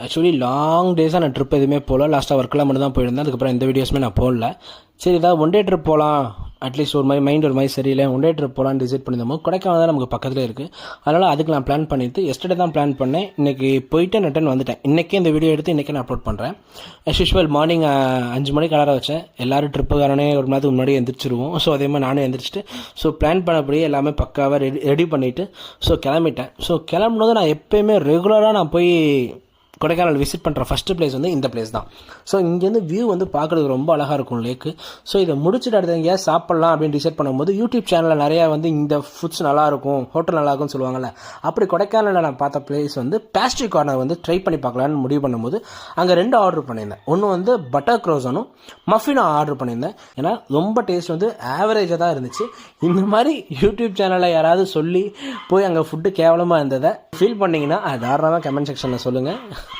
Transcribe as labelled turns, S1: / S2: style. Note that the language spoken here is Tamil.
S1: ஆக்சுவலி லாங் டேஸாக நான் ட்ரிப் எதுவுமே போகல. லாஸ்ட்டாக ஒர்க்கெலாம் மட்டும் தான் போயிருந்தேன். அதுக்கப்புறம் எந்த வீடியோஸுமே நான் போடல. சரி ஏதாவது ஒன் டே ட்ரிப் போகலாம், அட்லீஸ்ட் ஒரு மாதிரி மைண்ட் ஒரு மாதிரி சரியில்லை, ஒன் டே ட்ரிப் போகலான்னு டிசைட் பண்ணியிருந்தோம். கொடைக்கானல் தான் நமக்கு பக்கத்தில் இருக்குது. அதனால் அதுக்கு நான் பிளான் பண்ணிவிட்டு எஸ்டர்டே தான் பிளான் பண்ணேன். இன்றைக்கி போயிட்டு ரிட்டன் வந்துட்டேன். இன்றைக்கே இந்த வீடியோ எடுத்து இன்றைக்கே நான் அப்லோட் பண்ணுறேன். ஆஸ் யூஷுவல் மார்னிங் 5 மணிக்கு அலாரம் வச்சேன். எல்லோரும் ட்ரிப்புக்காரனே ஒரு மணி நேரத்துக்கு முன்னாடி எந்திரிச்சிருவோம். ஸோ அதே மாதிரி நானும் எந்திரிச்சிட்டு பிளான் பண்ணபடியே எல்லாமே பக்காவாக ரெடி பண்ணிவிட்டு கிளம்பிட்டேன். கிளம்புனது நான் எப்போயுமே ரெகுலராக நான் போய் கொடைக்கானல் விசிட் பண்ணுற ஃபஸ்ட்டு பிளேஸ் இந்த பிளேஸ் தான். இங்கேருந்து வியூ பார்க்குறதுக்கு ரொம்ப அழகாக இருக்கும் லேக்கு. இதை முடிச்சுட்டு அடுத்து எங்கேயா சாப்பிட்லாம் அப்படின்னு டிசைட் பண்ணும்போது யூடியூப் சேனலில் நிறையா இந்த ஃபுட்ஸ் நல்லாயிருக்கும், ஹோட்டல் நல்லாயிருக்கும்னு சொல்லுவாங்கள்ல. அப்படி கொடைக்கானலில் நான் பார்த்த பிளேஸ் பேஸ்ட்ரி கார்னர் ட்ரை பண்ணி பார்க்கலான்னு முடிவு பண்ணும்போது அங்கே 2 ஆர்டர் பண்ணியிருந்தேன். ஒன்று பட்டர் க்ரோசனும் மஃபினும் ஆர்டர் பண்ணியிருந்தேன். ஏன்னா ரொம்ப டேஸ்ட் ஆவரேஜாக தான் இருந்துச்சு. இந்த மாதிரி யூடியூப் சேனலில் யாராவது சொல்லி போய் அங்கே ஃபுட்டு கேவலமாக இருந்ததை ஃபீல் பண்ணிங்கன்னா அது தாராளமாக கமெண்ட் செக்ஷனில் சொல்லுங்கள்.